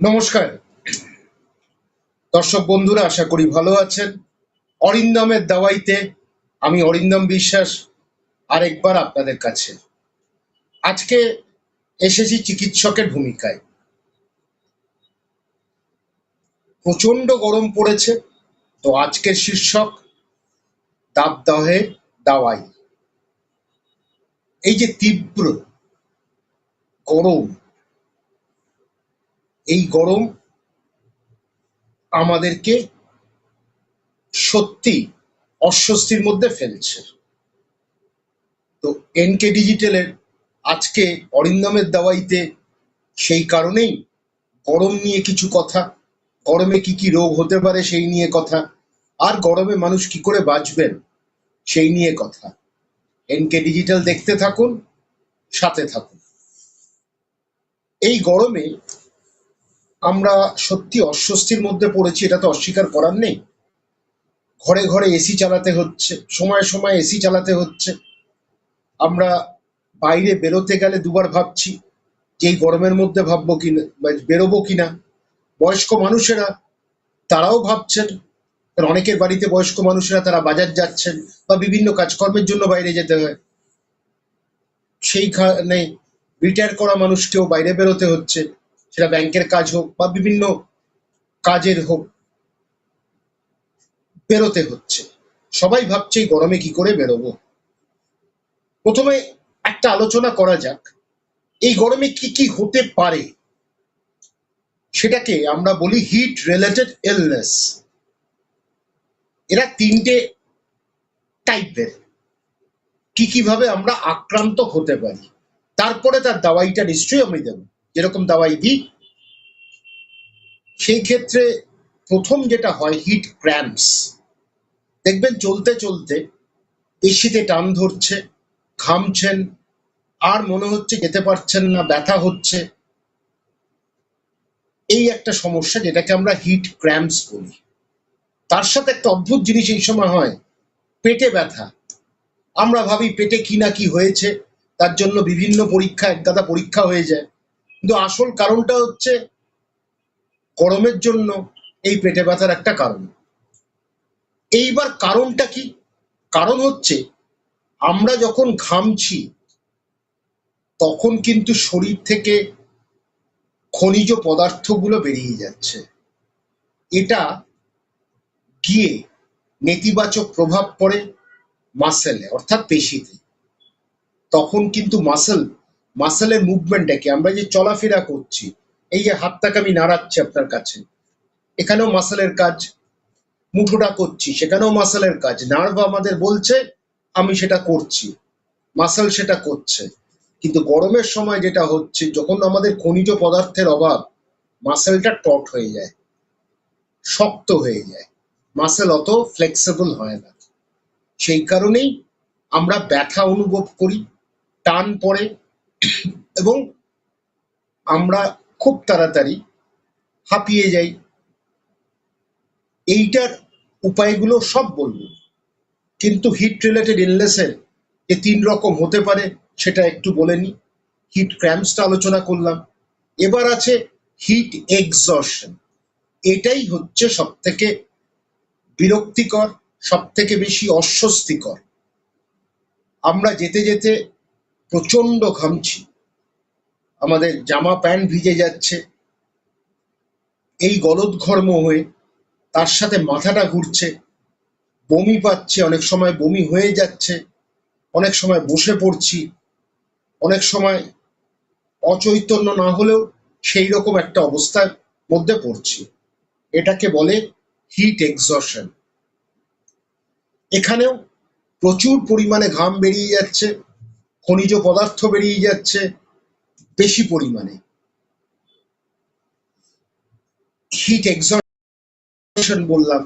নমস্কার দর্শক বন্ধুরা, আশা করি ভালো আছেন। অরিন্দমের দাওয়াইতে আমি অরিন্দম বিশ্বাস আরেকবার আপনাদের কাছে আজকে এসেছি চিকিৎসকের ভূমিকায়। প্রচন্ড গরম পড়েছে, তো আজকের শীর্ষক দাবদাহে দাওয়াই। এই যে তীব্র গরম, এই গরম আমাদেরকে সত্যি অস্বস্তির মধ্যে ফেলছে। তো এনকে ডিজিটালের আজকে অরিন্দমের দাওয়াইতে সেই কারণেই গরম নিয়ে কিছু কথা, গরমে কি কি রোগ হতে পারে সেই নিয়ে কথা, আর গরমে মানুষ কি করে বাঁচবেন সেই নিয়ে কথা। এনকে ডিজিটাল দেখতে থাকুন, সাথে থাকুন। এই গরমে আমরা সত্যি অস্বস্তির মধ্যে পড়েছি, এটা তো অস্বীকার করার নেই। ঘরে ঘরে এসি চালাতে হচ্ছে, সময় সময় এসি চালাতে হচ্ছে। আমরা বাইরে বেরোতে গেলে দুবার ভাবছি যে এই গরমের মধ্যে ভাববো কিনা, বেরোবো কিনা। বয়স্ক মানুষেরা তারাও ভাবছেন, কারণ অনেকের বাড়িতে বয়স্ক মানুষেরা তারা বাজার যাচ্ছেন বা বিভিন্ন কাজকর্মের জন্য বাইরে যেতে হয়। সেইখানে রিটায়ার করা মানুষকেও বাইরে বেরোতে হচ্ছে, সেটা ব্যাংকের কাজ হোক বা বিভিন্ন কাজের হোক, বেরোতে হচ্ছে। সবাই ভাবছে এই গরমে কি করে বেরোবো। প্রথমে একটা আলোচনা করা যাক, এই গরমে কি কি হতে পারে। সেটাকে আমরা বলি হিট রিলেটেড ইলনেস। এরা তিনটে টাইপের, কি কিভাবে আমরা আক্রান্ত হতে পারি। তারপরে তার দাওয়াইটা নিশ্চয়ই আমি দেব, যেরকম দাওয়াই দিই। সেই ক্ষেত্রে প্রথম যেটা হয় হিট ক্র্যাম্পস। দেখবেন চলতে চলতে পেশিতে টান ধরছে, ঘামছেন, আর মনে হচ্ছে যেতে পারছেন না, ব্যথা হচ্ছে। এই একটা সমস্যা, যেটাকে আমরা হিট ক্র্যাম্পস বলি। তার সাথে একটা অদ্ভুত জিনিস এই সময় হয়, পেটে ব্যথা। আমরা ভাবি পেটে কি না কি হয়েছে, তার জন্য বিভিন্ন পরীক্ষা, একগাদা পরীক্ষা হয়ে যায়, কিন্তু আসল কারণটা হচ্ছে গরমের জন্য এই পেটে ব্যথার একটা কারণ। এইবার কারণটা কি? কারণ হচ্ছে আমরা যখন ঘামছি তখন কিন্তু শরীর থেকে খনিজ পদার্থগুলো বেরিয়ে যাচ্ছে। এটা গিয়ে নেতিবাচক প্রভাব পড়ে মাসেলে, অর্থাৎ পেশিতে। তখন কিন্তু মাসেলের মুভমেন্টটাকে, আমরা যে চলাফেরা করছি, এই যে হাতটাকে আমি নাড়াচ্ছি আপনার কাছে, এখানেও মাসেলের কাজ। মুঠোটা করছি, সেখানেও মাসেলের কাজ। নার্ভ আমাদের বলছে আমি সেটা করছি, মাসেল সেটা করছে। কিন্তু গরমের সময় যেটা হচ্ছে, যখন আমাদের খনিজ পদার্থের অভাব, মাসেলটা টট হয়ে যায়, শক্ত হয়ে যায়, মাসেল অত ফ্লেক্সিবল হয় না। সেই কারণেই আমরা ব্যথা অনুভব করি, টান পড়ে, এবং আমরা খুব তাড়াতাড়ি হাঁপিয়ে যাই। এইটার উপায়গুলো সব বলবো, কিন্তু হিট রিলেটেড ইলনেসের যে তিন রকম হতে পারে সেটা একটু বলে নি। হিট ক্র্যাম্পসটা আলোচনা করলাম, এবার আছে হিট এক্সজশন। এটাই হচ্ছে সব থেকে বিরক্তিকর, সব থেকে বেশি অস্বস্তিকর। আমরা যেতে যেতে প্রচন্ড ঘামছি, আমাদের জামা প্যান্ট ভিজে যাচ্ছে, এই গলদঘর্ম হয়ে তার সাথে মাথাটা ঘুরছে, বমি পাচ্ছে, অনেক সময় বমি হয়ে যাচ্ছে, অনেক সময় বসে পড়ছি, অনেক সময় অচৈতন্য না হলেও সেই রকম একটা অবস্থার মধ্যে পড়ছি। এটাকে বলে হিট এক্সজশন। এখানেও প্রচুর পরিমাণে ঘাম বেরিয়ে যাচ্ছে, খনিজ পদার্থ বেরিয়ে যাচ্ছে বেশি পরিমাণে। হিট এক্সজশন বললাম।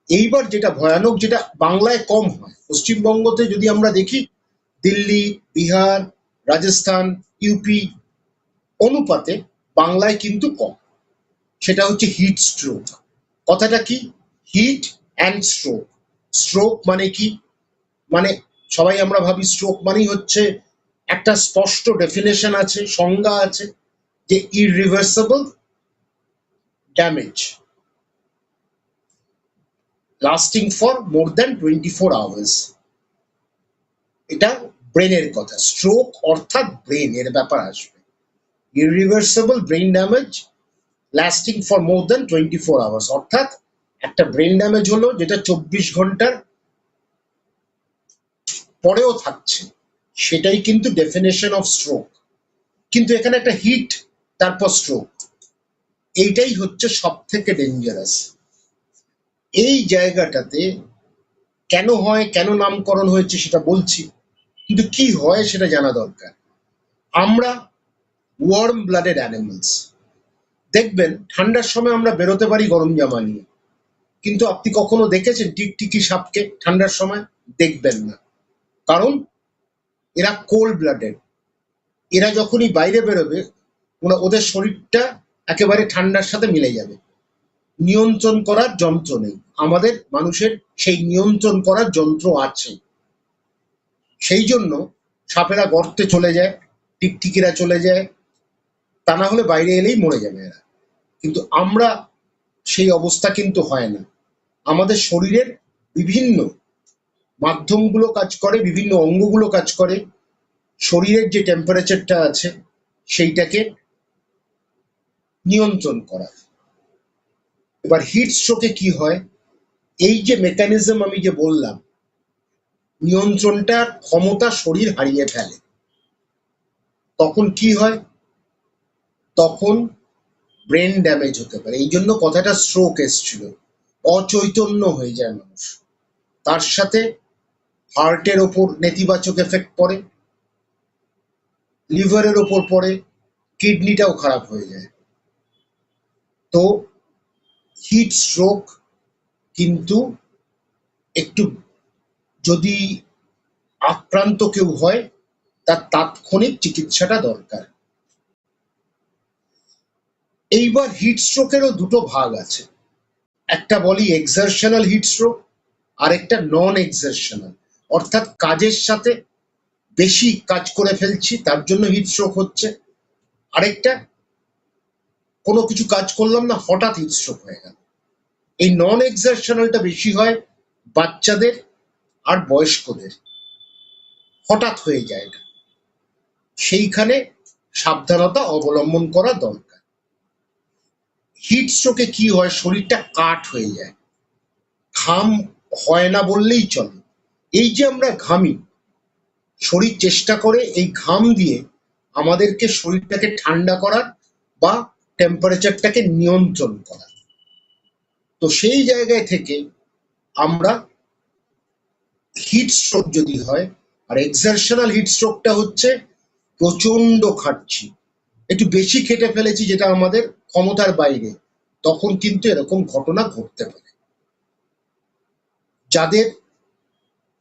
এইবার যেটা ভয়ানক, যেটা বাংলায় কম হয়, পশ্চিমবঙ্গতে যদি আমরা দেখি, দিল্লি, বিহার, রাজস্থান, ইউপি অনুপাতে বাংলায় কিন্তু কম, সেটা হচ্ছে হিট স্ট্রোক। কথাটা কি? Hit and stroke. স্ট্রোক মানে কি? মানে সবাই আমরা ভাবি স্ট্রোক মানেই হচ্ছে একটা স্পষ্ট ডেফিনেশন আছে, সংজ্ঞা আছে, যে irreversible damage lasting for more than 24 hours. এটা ব্রেনের কথা। স্ট্রোক অর্থাৎ ব্রেন এর ব্যাপার আসবে। Irreversible brain damage lasting for more than 24 hours, অর্থাৎ একটা ব্রেন ড্যামেজ হলো যেটা 24 ঘন্টার পরেও থাকছে, সেটাই কিন্তু ডেফিনেশন অফ স্ট্রোক। কিন্তু এখানে একটা হিট তারপর স্ট্রোক, এইটাই হচ্ছে সব থেকে ডেঞ্জারাস। এই জায়গাটাতে কেন হয়, কেন নামকরণ হয়েছে সেটা বলছি, কিন্তু কি হয় সেটা জানা দরকার। আমরা ওয়ার্ম ব্লাডেড অ্যানিমালস। দেখবেন ঠান্ডার সময় আমরা বেরোতে পারি গরম জামা নিয়ে, কিন্তু আপনি কখনো দেখেছেন টিকটিকি সাপকে ঠান্ডার সময়? দেখবেন না, কারণ এরা কোল্ড ব্লাডেড। এরা যখনই বাইরে বেরোবে ওদের শরীরটা একেবারে ঠান্ডার সাথে মিলে যাবে। নিয়ন্ত্রণ করার যন্ত্র নেই। আমাদের মানুষের সেই নিয়ন্ত্রণ করার যন্ত্র আছে, সেই জন্য সাপেরা গর্তে চলে যায়, টিকটিকিরা চলে যায়, তা না হলে বাইরে এলেই মরে যাবে এরা। কিন্তু আমরা সেই অবস্থা কিন্তু হয় না। আমাদের শরীরের বিভিন্ন মাধ্যমগুলো কাজ করে, বিভিন্ন অঙ্গগুলো কাজ করে শরীরের যে টেম্পারেচারটা আছে সেইটাকে নিয়ন্ত্রণ করা। এবার হিট স্ট্রোকে কি হয়, এই যে মেকানিজম আমি যে বললাম, নিয়ন্ত্রণটার ক্ষমতা শরীর হারিয়ে ফেলে। তখন কি হয়, তখন ব্রেন ড্যামেজ হতে পারে। এই জন্য কথাটা স্ট্রোক এসছিল। অচৈতন্য হয়ে যায় মানুষ, তার সাথে হার্টের ওপর নেতিবাচক এফেক্ট পড়ে, লিভারের ওপর পড়ে, কিডনিটাও খারাপ হয়ে যায়। তো হিট স্ট্রোক কিন্তু একটু, যদি আক্রান্ত কেউ হয় তার তাৎক্ষণিক চিকিৎসাটা দরকার। এইবার হিট স্ট্রোকেরও দুটো ভাগ আছে, একটা বলি এক্সারশনাল হিট স্ট্রোক, আর একটা নন এক্সারশনাল, অর্থাৎ কাজের সাথে বেশি কাজ করে ফেলছি তার জন্য হিট স্ট্রোক হচ্ছে, আরেকটা কোনো কিছু কাজ করলাম না হঠাৎ হিট স্ট্রোক হয়ে গেল। এই নন এক্সারশনালটা বেশি হয় বাচ্চাদের আর বয়স্কদের, হঠাৎ হয়ে যায় এটা, সেইখানে সাবধানতা অবলম্বন করা দরকার। হিট স্ট্রোকে কি হয়, শরীরটা কাঠ হয়ে যায়, ঘাম হয় না বললেই চলে। এই যে আমরা ঘামি, শরীর চেষ্টা করে এই ঘাম দিয়ে আমাদেরকে শরীরটাকে ঠান্ডা করার বা টেম্পারেচারটাকে নিয়ন্ত্রণ করার। তো সেই জায়গায় থেকে আমরা হিট স্ট্রোক যদি হয়, আর এক্সারশনাল হিট স্ট্রোকটা হচ্ছে প্রচন্ড খাটছি, একটু বেশি খেটে ফেলেছি যেটা আমাদের ক্ষমতার বাইরে, তখন কিন্তু এরকম ঘটনা ঘটতে পারে। যাদের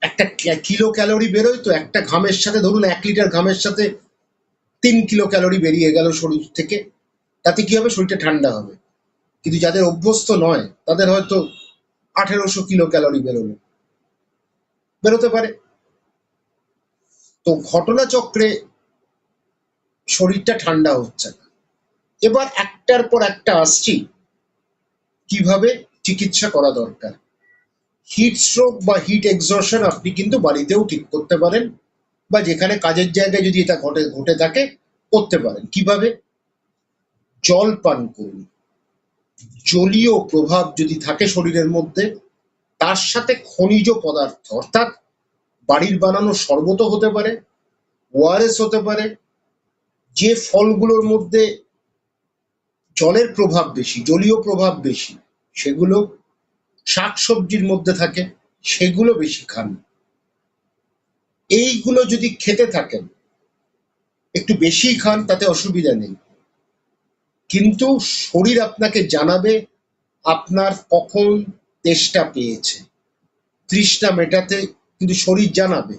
একটা কিলো ক্যালোরি বেরোয়, তো একটা ঘামের সাথে ধরুন 1 লিটার ঘামের সাথে 3 কিলো ক্যালোরি বেরিয়ে গেল শরীর থেকে, তাতে কি হবে, শরীরটা ঠান্ডা হবে। কিন্তু যাদের অভ্যস্ত নয় তাদের হয়তো 1800 কিলো ক্যালোরি বেরোতে পারে। তো ঘটনাচক্রে শরীরটা ঠান্ডা হচ্ছে না। এবার একটার পর একটা আসছি কিভাবে চিকিৎসা করা দরকার। হিট স্ট্রোক বা হিট এক্সশন আপনি কিন্তু বাড়িতেও ঠিক করতে পারেন, বা যেখানে কাজের জায়গায় যদি এটা ঘটে থাকে করতে পারেন। কিভাবে? জল পান করুন, জলীয় প্রভাব যদি থাকে শরীরের মধ্যে, তার সাথে খনিজ পদার্থ, অর্থাৎ বাড়ির বানানো শরবত হতে পারে, ওআরএস হতে পারে, যে ফলগুলোর মধ্যে জলের প্রভাব বেশি, জলীয় প্রভাব বেশি, সেগুলো, শাকসবজির মধ্যে থাকে সেগুলো বেশি খান। এইগুলো যদি খেতে থাকেন, একটু বেশি খান, তাতে অসুবিধা নেই, কিন্তু শরীর আপনাকে জানাবে আপনার কখন তেষ্টা পেয়েছে, তৃষ্ণা মেটাতে কিন্তু শরীর জানাবে,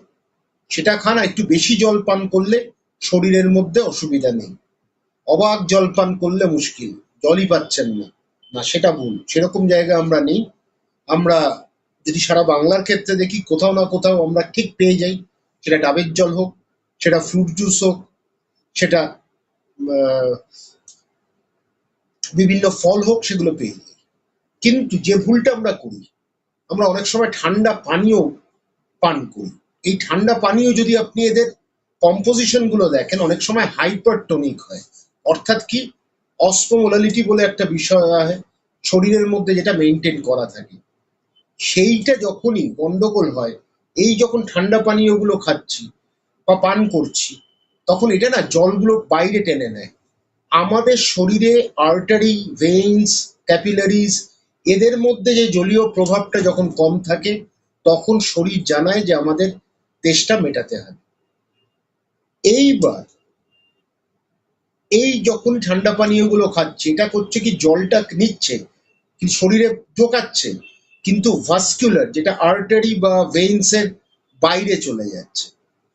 সেটা খান। একটু বেশি জল পান করলে শরীরের মধ্যে অসুবিধা নেই। অবাক জল পান করলে মুশকিল, জলই পাচ্ছেন না, না সেটা ভুল, সেরকম জায়গায় আমরা নেই। আমরা যদি সারা বাংলার ক্ষেত্রে দেখি, কোথাও না কোথাও আমরা ঠিক পেয়ে যাই, সেটা ডাবের জল হোক, সেটা ফ্রুট জুস হোক, সেটা বিভিন্ন ফল হোক সেগুলো পেয়ে যাই। কিন্তু যে ভুলটা আমরা করি, আমরা অনেক সময় ঠান্ডা পানীয় পান করি। এই ঠান্ডা পানীয় যদি আপনি এদের কম্পোজিশন গুলো দেখেন, অনেক সময় হাইপারটনিক হয়। অর্থাৎ কি, অসমোলালিটি বলে একটা বিষয় হয় শরীরের মধ্যে, যেটা মেনটেন করা থাকে। সেইটা যখনই গন্ডগোল হয়, এই যখন ঠান্ডা পানীয় গুলো খাচ্ছি বা পান করছি, তখন এটা না জলগুলো বাইরে টেনে নেয়। আমাদের শরীরে আর্টারি, ভেইনস, ক্যাপিলারিজ, এদের মধ্যে যে জলীয় প্রভাবটা যখন কম থাকে, তখন শরীর জানায় যে আমাদের তেষ্টা মেটাতে হবে। এইবার এই যখন ঠান্ডা পানীয় গুলো খাচ্ছে, এটা করছে কি, জলটা নিচ্ছে কি শরীরে ঢোকাচ্ছে, কিন্তু ভাস্কুলার, যেটা আর্টারি বা ভেইনস এর বাইরে চলে যাচ্ছে,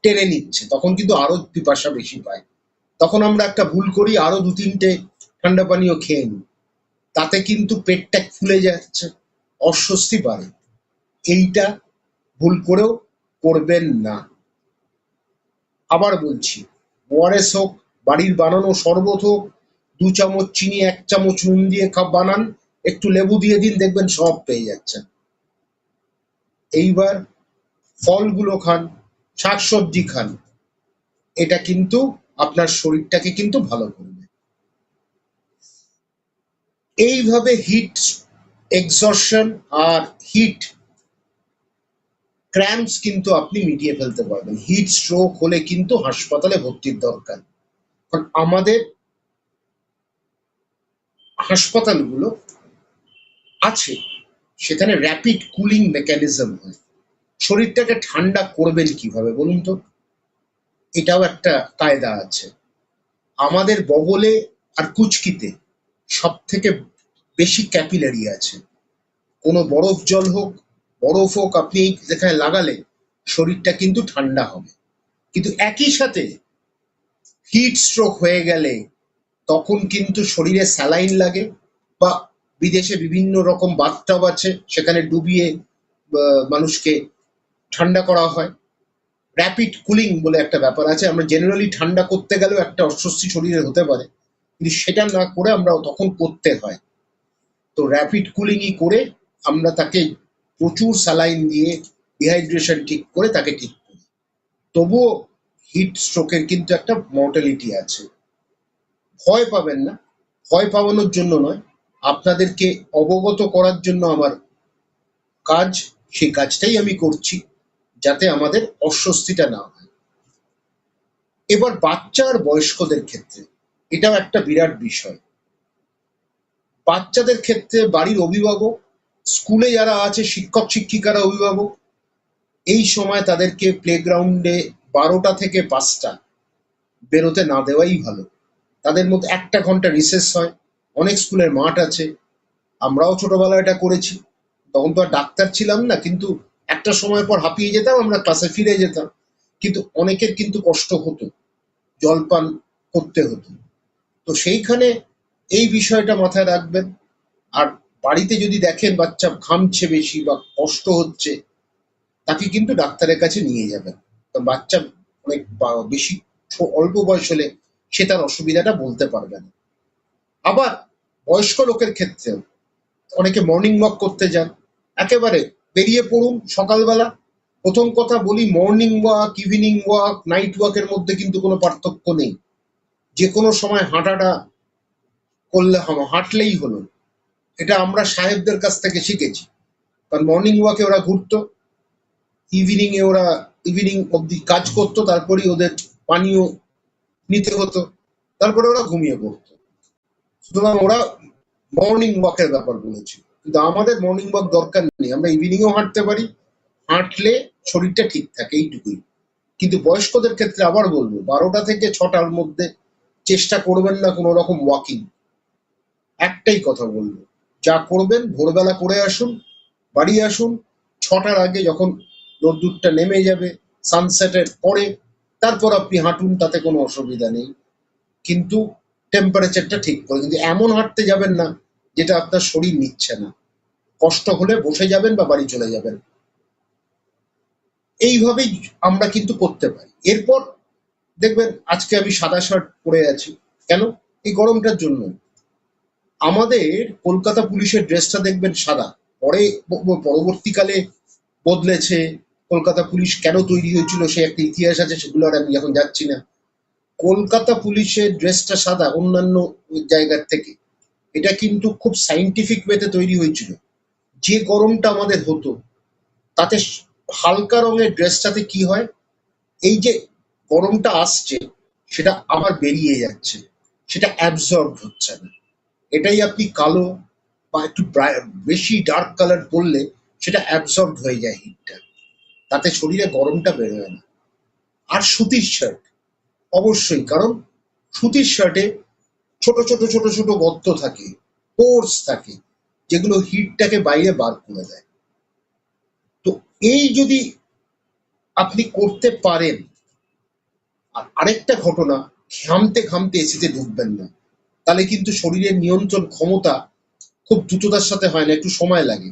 টেনে নিচ্ছে, তখন কিন্তু আরো পিপাসা বেশি পায়। তখন আমরা একটা ভুল করি, আরো দু তিনটে ঠান্ডা পানীয় খেয়ে নিই। তাতে কিন্তু পেটটা ফুলে যাচ্ছে, অস্বস্তি বাড়ে। এইটা ভুল করেও করবেন না। আবার বলছি, ওআরএস হোক, বাড়ির বানানো শরবত হোক, 2 চামচ চিনি 1 চামচ নুন দিয়ে বানান, একটু লেবু দিয়ে দিন, দেখবেন সব পেয়ে যাচ্ছেন। এইবার ফলগুলো খান, শাকসবজি খান, এটা কিন্তু আপনার শরীরটাকে কিন্তু ভালো করবে। এইভাবে হিট এক্সশন আর হিট ক্র্যাম্পস কিন্তু আপনি মিটিয়ে ফেলতে পারবেন। হিট স্ট্রোক হলে কিন্তু হাসপাতালে ভর্তির দরকার, কারণ আমাদের হাসপাতালগুলো আছে, সেখানে র্যাপিড কুলিং মেকানিজম হয়। শরীরটাকে ঠান্ডা করবেন কিভাবে বলুন তো, এটাও একটা কায়দা আছে। আমাদের বগলে আর কুচকিতে সব থেকে বেশি ক্যাপিলারি আছে। কোনো বরফ জল হোক, বরফ হোক, আপনি যেখানে লাগালে শরীরটা কিন্তু ঠান্ডা হবে। কিন্তু একই সাথে হিট স্ট্রোক হয়ে গেলে তখন কিন্তু শরীরে স্যালাইন লাগে, বা বিদেশে বিভিন্ন রকম বাথটাব আছে, সেখানে ডুবিয়ে মানুষকে ঠান্ডা করা হয়। র্যাপিড কুলিং বলে একটা ব্যাপার আছে। আমরা জেনারেলি ঠান্ডা করতে গেলেও একটা অস্বস্তি শরীরে হতে পারে, কিন্তু সেটা না করে আমরা তখন করতে হয়। তো র্যাপিড কুলিংই করে আমরা তাকে প্রচুর স্যালাইন দিয়ে ডিহাইড্রেশন ঠিক করে তাকে ঠিক করি। তবুও হিট স্ট্রোকের কিন্তু একটা মর্টালিটি আছে। ভয় পাবেন না, ভয় পাওয়ানোর জন্য নয়, আপনাদেরকে অবগত করার জন্য আমার কাজ, সেই কাজটাই আমি করছি, যাতে আমাদের অস্বস্তিটা না হয়। এবার বাচ্চা আর বয়স্কদের ক্ষেত্রে এটাও একটা বিরাট বিষয়। বাচ্চাদের ক্ষেত্রে বাড়ির অভিভাবক, স্কুলে যারা আছে শিক্ষক শিক্ষিকারা, অভিভাবক, এই সময় তাদেরকে প্লেগ্রাউন্ডে 12টা থেকে 5টা বেরোতে না দেওয়াই ভালো। তাদের মধ্যে 1 ঘন্টা রিসেস হয়, অনেক স্কুলের মাঠ আছে। আমরাও ছোটবেলায় এটা করেছি, তখন তো আর ডাক্তার ছিলাম না, কিন্তু একটা সময় পর হাঁপিয়ে যেতাম, আমরা ক্লাসে ফিরে যেতাম। কিন্তু অনেকের কিন্তু কষ্ট হতো, জলপান করতে হতো। তো সেইখানে এই বিষয়টা মাথায় রাখবেন। আর বাড়িতে যদি দেখেন বাচ্চা ঘামছে বেশি বা কষ্ট হচ্ছে, তাকে কিন্তু ডাক্তারের কাছে নিয়ে যাবেন। কারণ বাচ্চা অনেক বেশি অল্প বয়স হলে সে তার অসুবিধাটা বলতে পারবে না। আবার বয়স্ক লোকের ক্ষেত্রেও অনেকে মর্নিং ওয়াক করতে যান, একেবারে বেরিয়ে পড়ুন সকালবেলা। প্রথম কথা বলি, morning walk, evening walk, night ওয়াকের মধ্যে কিন্তু কোনো পার্থক্য নেই। যে কোনো সময় হাঁটাটা করলে হাঁটলেই হলো। এটা আমরা সাহেবদের কাছ থেকে শিখেছি। কারণ মর্নিং ওয়াকে ওরা ঘুরতো, ইভিনিং এ ওরা ইভিনিং অব্দি কাজ করতো, তারপরেই ওদের পানীয় নিতে হতো, তারপরে ওরা ঘুমিয়ে পড়তো। সুতরাং ওরা মর্নিং ওয়াকের ব্যাপার বলেছে, কিন্তু আমাদের মর্নিং ওয়াক দরকার নেই, আমরা ইভিনিংও হাঁটতে পারি। হাঁটলে শরীরটা ঠিক থাকে, এইটুকুই। কিন্তু বয়স্কদের ক্ষেত্রে আবার বলবো, 12টা থেকে 6টার মধ্যে চেষ্টা করবেন না কোনো রকম ওয়াকিং। একটাই কথা বলবো, যা করবেন ভোরবেলা করে আসুন, বাড়ি আসুন 6টার আগে, যখন রোদ্দুরটা নেমে যাবে, সানসেটের পরে, তারপর আপনি হাঁটুন, তাতে কোনো অসুবিধা নেই। কিন্তু টেম্পারেচারটা ঠিক করে, কিন্তু এমন হাঁটতে যাবেন না যেটা আপনার শরীর নিচ্ছে না। কষ্ট হলে বসে যাবেন বা বাড়ি চলে যাবেন। এইভাবেই আমরা কিন্তু করতে পারি। এরপর দেখবেন আজকে আমি সাদা শার্ট পরে আছি, কেন? এই গরমটার জন্য। আমাদের কলকাতা পুলিশের ড্রেসটা দেখবেন সাদা, পরে পরবর্তীকালে বদলেছে। কলকাতা পুলিশ কেন তৈরি হয়েছিল সে একটা ইতিহাস আছে, সেগুলো আর আমি এখন যাচ্ছি না। কলকাতা পুলিশের ড্রেসটা সাদা অন্যান্য জায়গার থেকে, এটা কিন্তু খুব সাইন্টিফিক ওয়েতে তৈরি হয়েছিল। যে গরমটা আমাদের হতো তাতে হালকা রঙের ড্রেসটাতে কি হয়, এই যে গরমটা আসছে সেটা আবার বেরিয়ে যাচ্ছে, সেটা অ্যাবজর্ব হচ্ছে না। এটাই আপনি কালো বা একটু বেশি ডার্ক কালার পরলে সেটা অ্যাবজর্ব হয়ে যায় হিটটা, তাতে শরীরে গরমটা বেরোয় না। আর সুতির শার্ট অবশ্যই, কারণ সুতির শার্টে ছোট ছোট ছোট ছোট গর্ত থাকে, পোর্স থাকে, যেগুলো হিটটাকে বাইরে বার করে দেয়। তো এই যদি আপনি করতে পারেন, আর আরেকটা ঘটনা, ঘামতে ঘামতে এসিতে ঢুকবেন না, তাহলে কিন্তু শরীরের নিয়ন্ত্রণ ক্ষমতা খুব দ্রুততার সাথে হয় না, একটু সময় লাগে।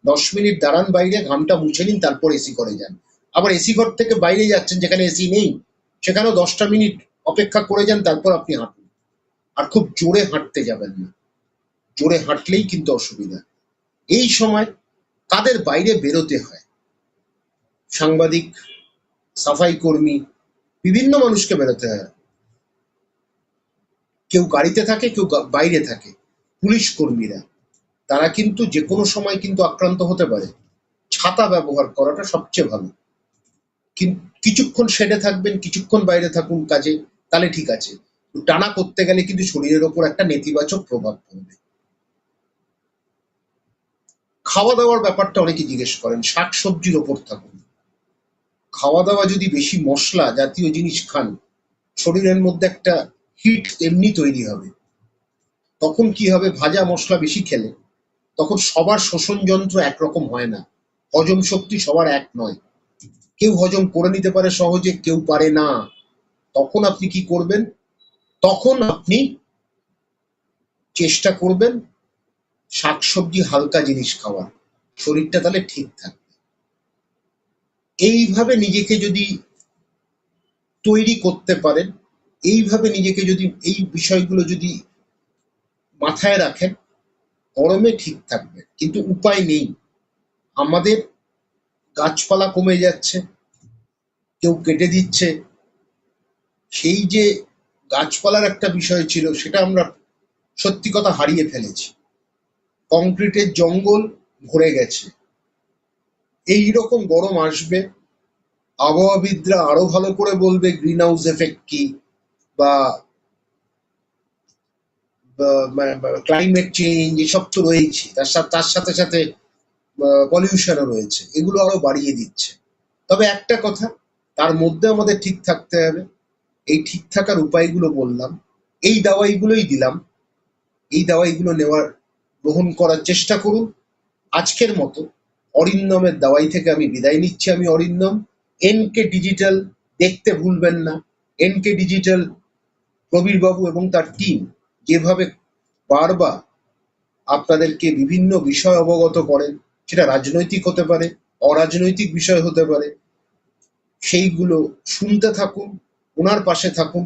10 মিনিট দাঁড়ান বাইরে, ঘামটা মুছে নিন, তারপর এসি করে যান। আবার এসি ঘর থেকে বাইরে যাচ্ছেন যেখানে এসি নেই, সেখানেও 10টা মিনিট অপেক্ষা করে যান, তারপর আপনি হাঁটুন। আর খুব জোরে হাঁটতে যাবেন না, জোরে হাঁটলেই কিন্তু অসুবিধা। এই সময় কাদের বাইরে বেরোতে হয়, সাংবাদিক, সাফাই কর্মী, বিভিন্ন মানুষকে বেরোতে হয়। কেউ গাড়িতে থাকে, কেউ বাইরে থাকে। পুলিশ কর্মীরা, তারা কিন্তু যে কোনো সময় কিন্তু আক্রান্ত হতে পারে। ছাতা ব্যবহার করাটা সবচেয়ে ভালো। কিছুক্ষণ শেডে থাকবেন, কিছুক্ষণ বাইরে থাকুন কাজে, তাহলে ঠিক আছে। টানা করতে গেলে কিন্তু শরীরের ওপর একটা নেতিবাচক প্রভাব পড়বে। খাওয়া দাওয়ার ব্যাপারটা অনেকে জিজ্ঞেস করেন, শাকসবজির ওপর থাকুন। খাওয়া দাওয়া যদি বেশি মশলা জাতীয় জিনিস খান, শরীরের মধ্যে একটা হিট এমনি তৈরি হবে। তখন কি হবে, ভাজা মশলা বেশি খেলে তখন সবার শোষণ যন্ত্র একরকম হয় না, হজম শক্তি সবার এক নয়। কেউ হজম করে নিতে পারে সহজে, কেউ পারে না। তখন আপনি কি করবেন, তখন আপনি চেষ্টা করবেন শাকসবজি হালকা জিনিস খাওয়ার, শরীরটা তাহলে ঠিক থাকবে। এইভাবে নিজেকে যদি তৈরি করতে পারেন, এইভাবে নিজেকে যদি এই বিষয়গুলো যদি মাথায় রাখেন, গরমে ঠিক থাকবে। কিন্তু উপায় নেই, আমাদের গাছপালা কমে যাচ্ছে, কেউ কেটে দিচ্ছে। সেই যে গাছপালার একটা বিষয় ছিল, সেটা আমরা সত্যি কথা হারিয়ে ফেলেছি। কংক্রিটের জঙ্গল ভরে গেছে। এই রকম গরম আসবে, আবহাওয়াবিদরা আরো ভালো করে বলবে গ্রিন হাউস এফেক্ট কি, বা ক্লাইমেট চেঞ্জ, এসব তো রয়েছে, তার সাথে সাথে পলিউশনও রয়েছে, এগুলো আরো বাড়িয়ে দিচ্ছে। তবে একটা কথা, তার মধ্যে আমাদের ঠিক থাকতে হবে। এই ঠিক থাকার উপায়গুলো বললাম, এই দাওয়াইগুলোই দিলাম, এই দাওয়াইগুলো গ্রহণ করার চেষ্টা করুন। আজকের মতো অরিন্দমের দাওয়াই থেকে আমি বিদায় নিচ্ছি। আমি অরিন্দম। এনকে ডিজিটাল দেখতে ভুলবেন না। এনকে ডিজিটাল, প্রবীর বাবু এবং তার টিম যেভাবে বারবার আপনাদেরকে বিভিন্ন বিষয় অবগত করেন, সেটা রাজনৈতিক হতে পারে, অরাজনৈতিক বিষয় হতে পারে, সেইগুলো শুনতে থাকুন, ওনার পাশে থাকুন,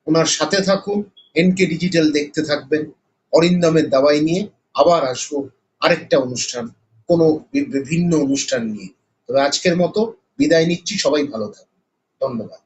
ওনার সাথে থাকুন। এনকে ডিজিটাল দেখতে থাকবেন। অরিন্দমের দাওয়াই নিয়ে আবার আসবো আরেকটা অনুষ্ঠান, কোনো ভিন্ন অনুষ্ঠান নিয়ে। তবে আজকের মতো বিদায় নিচ্ছি, সবাই ভালো থাকুন, ধন্যবাদ।